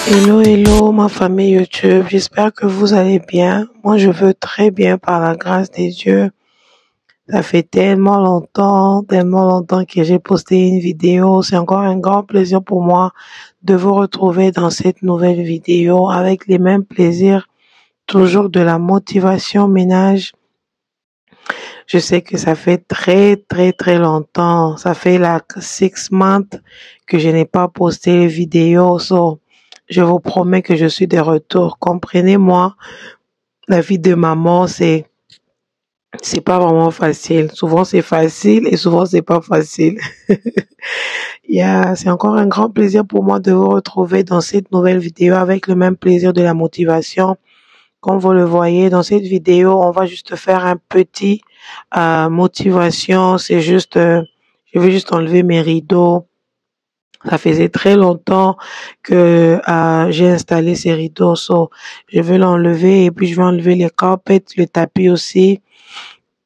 Hello, hello, ma famille YouTube. J'espère que vous allez bien. Moi, je veux très bien par la grâce de Dieu. Ça fait tellement longtemps que j'ai posté une vidéo. C'est encore un grand plaisir pour moi de vous retrouver dans cette nouvelle vidéo avec les mêmes plaisirs, toujours de la motivation ménage. Je sais que ça fait très longtemps. Ça fait la 6 months que je n'ai pas posté les vidéos. So, je vous promets que je suis de retour. Comprenez-moi, la vie de maman, c'est pas vraiment facile. Souvent c'est facile et souvent c'est pas facile. C'est encore un grand plaisir pour moi de vous retrouver dans cette nouvelle vidéo avec le même plaisir de la motivation. Comme vous le voyez dans cette vidéo, on va juste faire un petit motivation. C'est juste, je vais juste enlever mes rideaux. Ça faisait très longtemps que j'ai installé ces rideaux. So, je vais l'enlever et puis je vais enlever les carpets, le tapis aussi.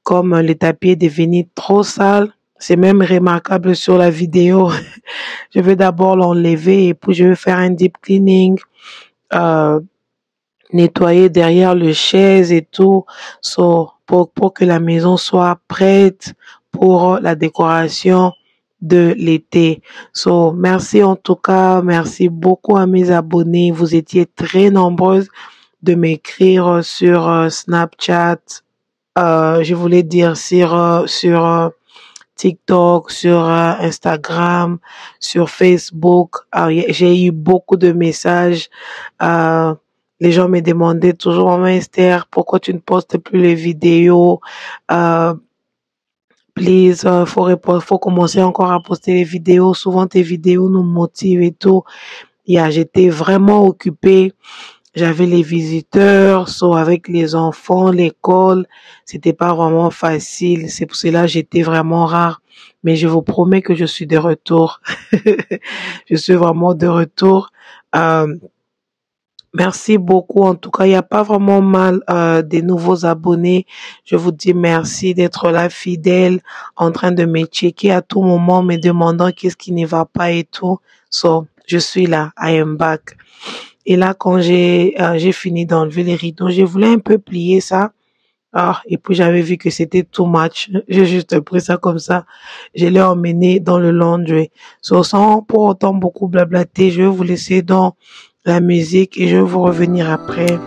Comme le tapis est devenu trop sale, c'est même remarquable sur la vidéo. Je vais d'abord l'enlever et puis je vais faire un deep cleaning, nettoyer derrière le chaise et tout, so, pour que la maison soit prête pour la décoration de l'été. So, merci en tout cas, merci beaucoup à mes abonnés. Vous étiez très nombreuses de m'écrire sur Snapchat. Je voulais dire sur TikTok, sur Instagram, sur Facebook. J'ai eu beaucoup de messages. Les gens me demandaient toujours, Maman Esther, pourquoi tu ne postes plus les vidéos? Please, faut commencer encore à poster les vidéos. Souvent, tes vidéos nous motivent et tout. J'étais vraiment occupée. J'avais les visiteurs, avec les enfants, l'école. C'était pas vraiment facile. C'est pour cela que j'étais vraiment rare. Mais je vous promets que je suis de retour. Je suis vraiment de retour. Merci beaucoup. En tout cas, il n'y a pas vraiment mal des nouveaux abonnés. Je vous dis merci d'être là, fidèle, en train de me checker à tout moment, me demandant qu'est-ce qui ne va pas et tout. So, je suis là. I am back. Et là, quand j'ai fini d'enlever les rideaux, je voulais un peu plier ça. Et puis j'avais vu que c'était too much. J'ai juste pris ça comme ça. Je l'ai emmené dans le laundry. Sans pour autant beaucoup blablater, je vais vous laisser dans la musique et je vais vous revenir après.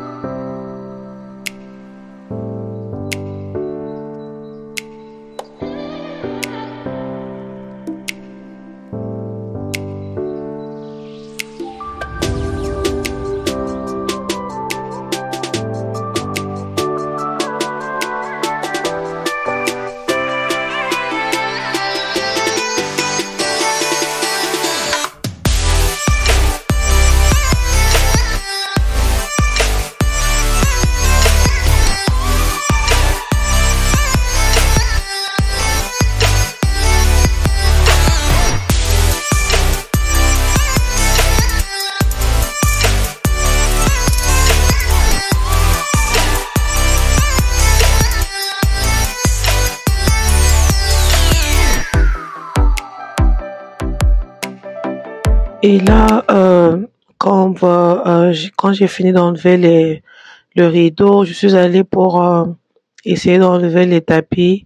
Et là, quand j'ai fini d'enlever le rideau, je suis allée pour essayer d'enlever les tapis.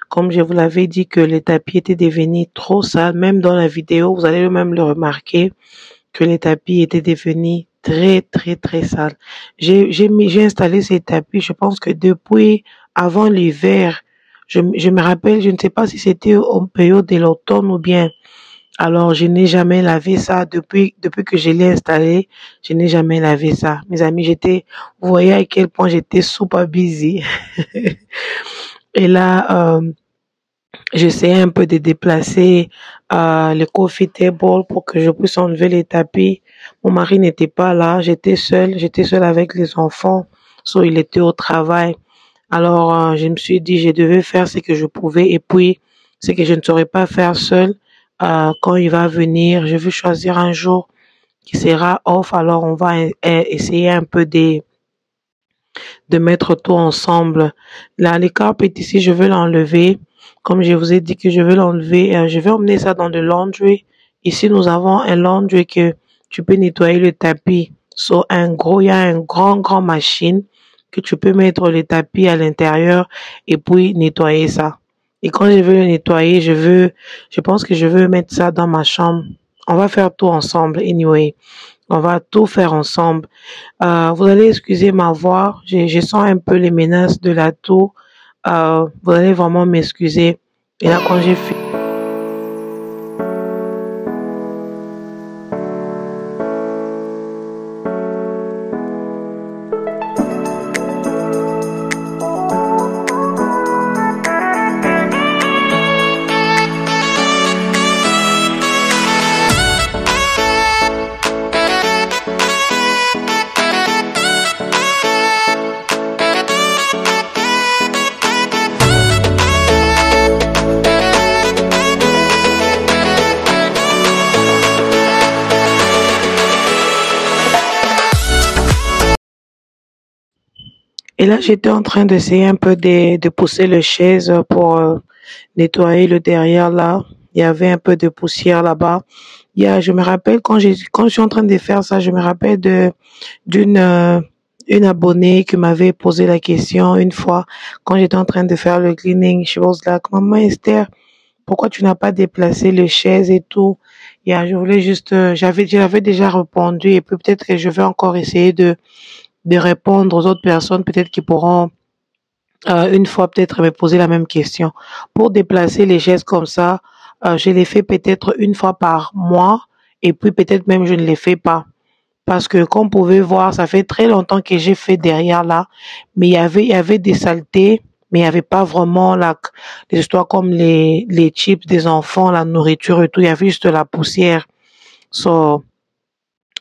Comme je vous l'avais dit que les tapis étaient devenus trop sales, même dans la vidéo, vous allez même le remarquer que les tapis étaient devenus très sales. J'ai installé ces tapis, je pense que depuis avant l'hiver. Je me rappelle, je ne sais pas si c'était en période de l'automne ou bien. Alors, je n'ai jamais lavé ça depuis que je l'ai installé. Je n'ai jamais lavé ça. Mes amis, vous voyez à quel point j'étais super busy. Et là, j'essayais un peu de déplacer le coffee table pour que je puisse enlever les tapis. Mon mari n'était pas là. J'étais seule avec les enfants. So, il était au travail. Alors, je me suis dit, je devais faire ce que je pouvais et puis ce que je ne saurais pas faire seul. Quand il va venir, je vais choisir un jour qui sera off. Alors, on va essayer un peu de mettre tout ensemble. Là, les carpes ici, je veux l'enlever. Comme je vous ai dit que je veux l'enlever, je vais emmener ça dans le laundry. Ici, nous avons un laundry que tu peux nettoyer le tapis. Sur il y a un grand machine que tu peux mettre le tapis à l'intérieur et puis nettoyer ça. Et quand je veux le nettoyer, je pense que je veux mettre ça dans ma chambre. On va faire tout ensemble, anyway. On va tout faire ensemble. Vous allez excuser ma voix. Je sens un peu les menaces de la toux. Vous allez vraiment m'excuser. Et là, quand j'ai fini. Et là, j'étais en train d'essayer un peu de pousser le chaise pour nettoyer le derrière là. Il y avait un peu de poussière là-bas. Je me rappelle quand je suis en train de faire ça, je me rappelle d'une une abonnée qui m'avait posé la question une fois quand j'étais en train de faire le cleaning. She was like, Maman Esther, pourquoi tu n'as pas déplacé le chaise et tout? Je voulais juste, j'avais déjà répondu et puis peut-être que je vais encore essayer de répondre aux autres personnes, peut-être qui pourront une fois peut-être me poser la même question. Pour déplacer les chaises comme ça, je les fais peut-être une fois par mois et puis peut-être même je ne les fais pas. Parce que comme vous pouvez voir, ça fait très longtemps que j'ai fait derrière là, mais il y avait des saletés, mais il n'y avait pas vraiment les histoires comme les chips des enfants, la nourriture et tout, il y avait juste de la poussière. So,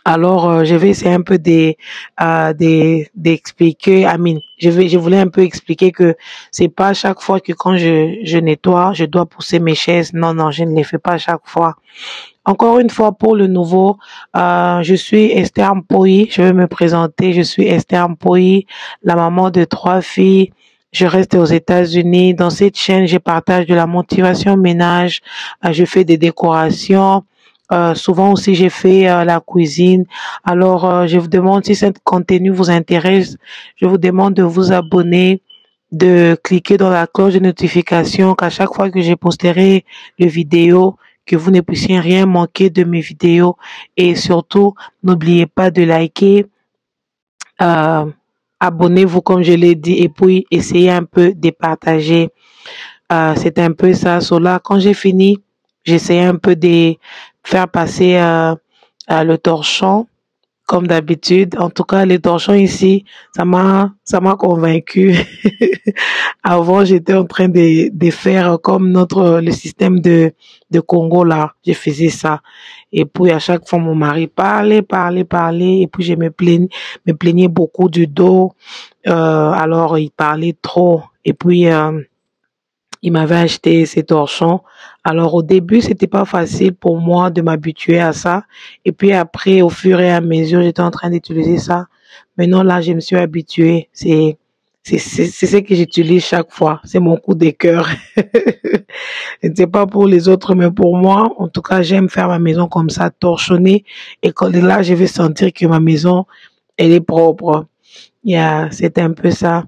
alors, je vais essayer un peu d'expliquer. Je voulais un peu expliquer que c'est pas à chaque fois que quand je nettoie, je dois pousser mes chaises. Non, non, je ne les fais pas à chaque fois. Encore une fois, pour le nouveau, je suis Esther Mpoyi. Je vais me présenter. Je suis Esther Mpoyi, la maman de 3 filles. Je reste aux États-Unis. Dans cette chaîne, je partage de la motivation ménage. Je fais des décorations. Souvent aussi, j'ai fait la cuisine. Alors, je vous demande si ce contenu vous intéresse. Je vous demande de vous abonner, de cliquer dans la cloche de notification, qu'à chaque fois que je posterai le vidéo, que vous ne puissiez rien manquer de mes vidéos. Et surtout, n'oubliez pas de liker, euh, abonnez-vous comme je l'ai dit, et puis essayez un peu de partager. C'est un peu ça. Là, quand j'ai fini, j'essayais un peu de faire passer le torchon comme d'habitude. En tout cas, les torchons ici, ça m'a convaincu. Avant, j'étais en train de faire comme le système de Congo là. Je faisais ça. Et puis, à chaque fois, mon mari parlait. Et puis, me plaignais beaucoup du dos. Alors, il parlait trop. Et puis, il m'avait acheté ces torchons. Alors au début, c'était pas facile pour moi de m'habituer à ça. Et puis après, au fur et à mesure, j'étais en train d'utiliser ça. Maintenant là, je me suis habituée. C'est ce que j'utilise chaque fois. C'est mon coup de cœur. Ce n'est pas pour les autres, mais pour moi, en tout cas, j'aime faire ma maison comme ça, torchonnée. Et quand là, je vais sentir que ma maison, elle est propre. C'est un peu ça.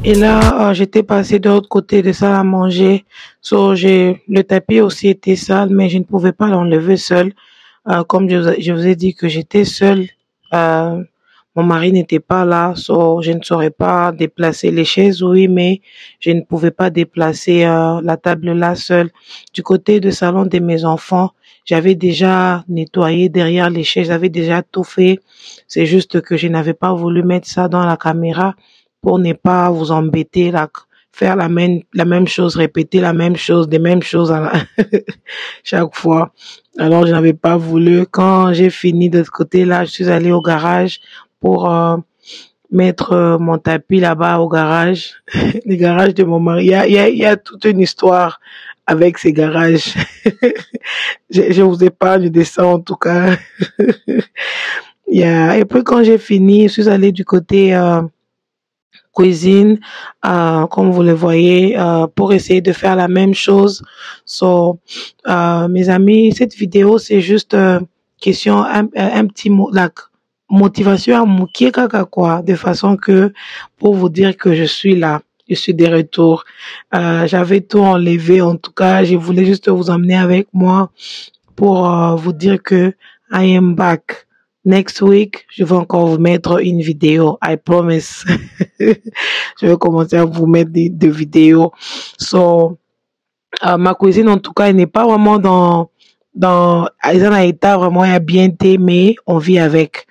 Et là, j'étais passée de l'autre côté de salle à manger. Le tapis aussi était sale, mais je ne pouvais pas l'enlever seule. Comme je vous ai dit que j'étais seule, euh, mon mari n'était pas là, je ne saurais pas déplacer les chaises, oui, mais je ne pouvais pas déplacer la table là seule. Du côté du salon de mes enfants, j'avais déjà nettoyé derrière les chaises, j'avais déjà tout fait. C'est juste que je n'avais pas voulu mettre ça dans la caméra pour ne pas vous embêter, là, faire la même chose, répéter la même chose, des mêmes choses chaque fois. Alors, je n'avais pas voulu. Quand j'ai fini de ce côté-là, je suis allée au garage pour mettre mon tapis là-bas au garage, le garage de mon mari. Il y a toute une histoire avec ces garages. Je vous épargne de ça en tout cas. Et puis quand j'ai fini, je suis allée du côté cuisine, comme vous le voyez, pour essayer de faire la même chose. Mes amis, cette vidéo, c'est juste question, un petit mot, la motivation à moukier kaka quoi, de façon que, pour vous dire que je suis là, je suis de retour. J'avais tout enlevé, en tout cas, je voulais juste vous emmener avec moi pour vous dire que I am back. Next week, je vais encore vous mettre une vidéo. I promise. Je vais commencer à vous mettre des vidéos. Ma cuisine, en tout cas, elle n'est pas vraiment elle est dans un état vraiment bien mais on vit avec.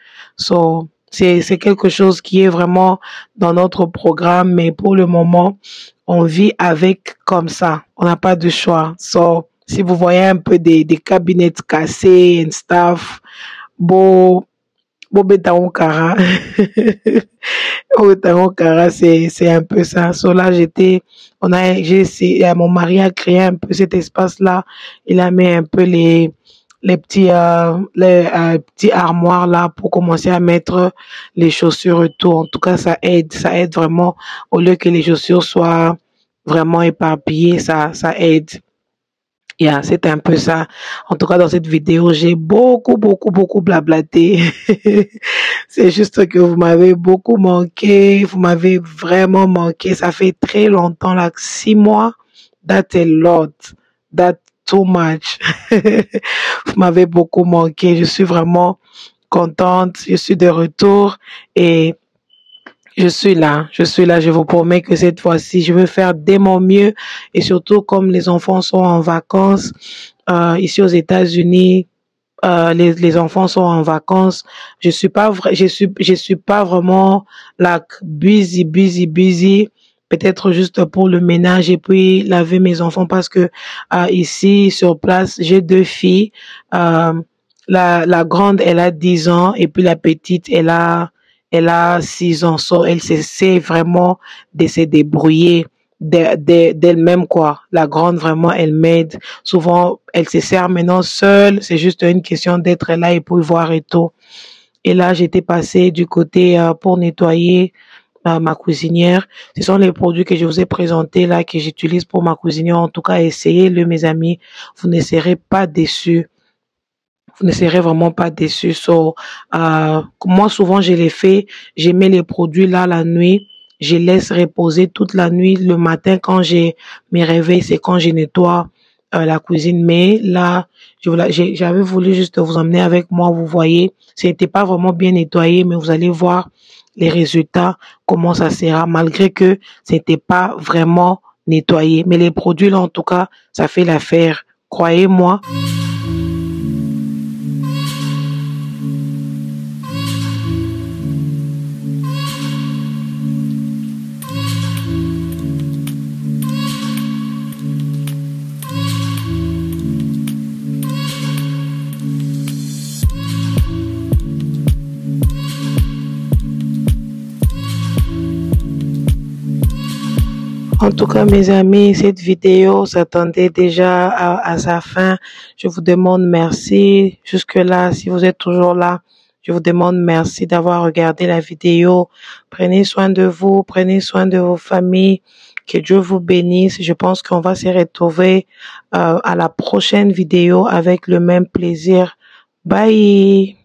C'est quelque chose qui est vraiment dans notre programme, mais pour le moment, on vit avec comme ça. On n'a pas de choix. Si vous voyez un peu des cabinets cassés and stuff, bon, Bobetango Kara. Bobetango Kara, c'est un peu ça. Là, mon mari a créé un peu cet espace-là. Il a mis un peu les petits armoires là pour commencer à mettre les chaussures et tout. En tout cas, ça aide vraiment. Au lieu que les chaussures soient vraiment éparpillées, ça aide. Yeah, c'est un peu ça. En tout cas, dans cette vidéo, j'ai beaucoup blablaté. C'est juste que vous m'avez beaucoup manqué. Vous m'avez vraiment manqué. Ça fait très longtemps, là, 6 mois. That's a lot. That's too much. Vous m'avez beaucoup manqué. Je suis vraiment contente. Je suis de retour et je suis là, je vous promets que cette fois-ci, je vais faire de mon mieux et surtout comme les enfants sont en vacances, ici aux États-Unis, les enfants sont en vacances, je suis pas vraiment là busy, peut-être juste pour le ménage et puis laver mes enfants parce que ici sur place, j'ai 2 filles, la grande elle a 10 ans et puis la petite elle a 6 ans, elle sait vraiment de se débrouiller d'elle-même, quoi. La grande, vraiment, elle m'aide. Souvent, elle se sert maintenant seule. C'est juste une question d'être là et pour voir et tout. Et là, j'étais passée du côté pour nettoyer ma cuisinière. Ce sont les produits que je vous ai présentés là, que j'utilise pour ma cuisinière. En tout cas, essayez-le, mes amis. Vous ne serez pas déçus. Vous ne serez vraiment pas déçus. Moi, souvent, je les fais. Je mets les produits là la nuit. Je laisse reposer toute la nuit. Le matin, quand je me réveille, c'est quand je nettoie la cuisine. Mais là, j'avais voulu juste vous emmener avec moi. Vous voyez, c'était pas vraiment bien nettoyé, mais vous allez voir les résultats, comment ça sera, malgré que c'était pas vraiment nettoyé. Mais les produits là, en tout cas, ça fait l'affaire. Croyez-moi. En tout cas, mes amis, cette vidéo s'attendait déjà à sa fin. Je vous demande merci. Jusque-là, si vous êtes toujours là, je vous demande merci d'avoir regardé la vidéo. Prenez soin de vous, prenez soin de vos familles. Que Dieu vous bénisse. Je pense qu'on va se retrouver à la prochaine vidéo avec le même plaisir. Bye!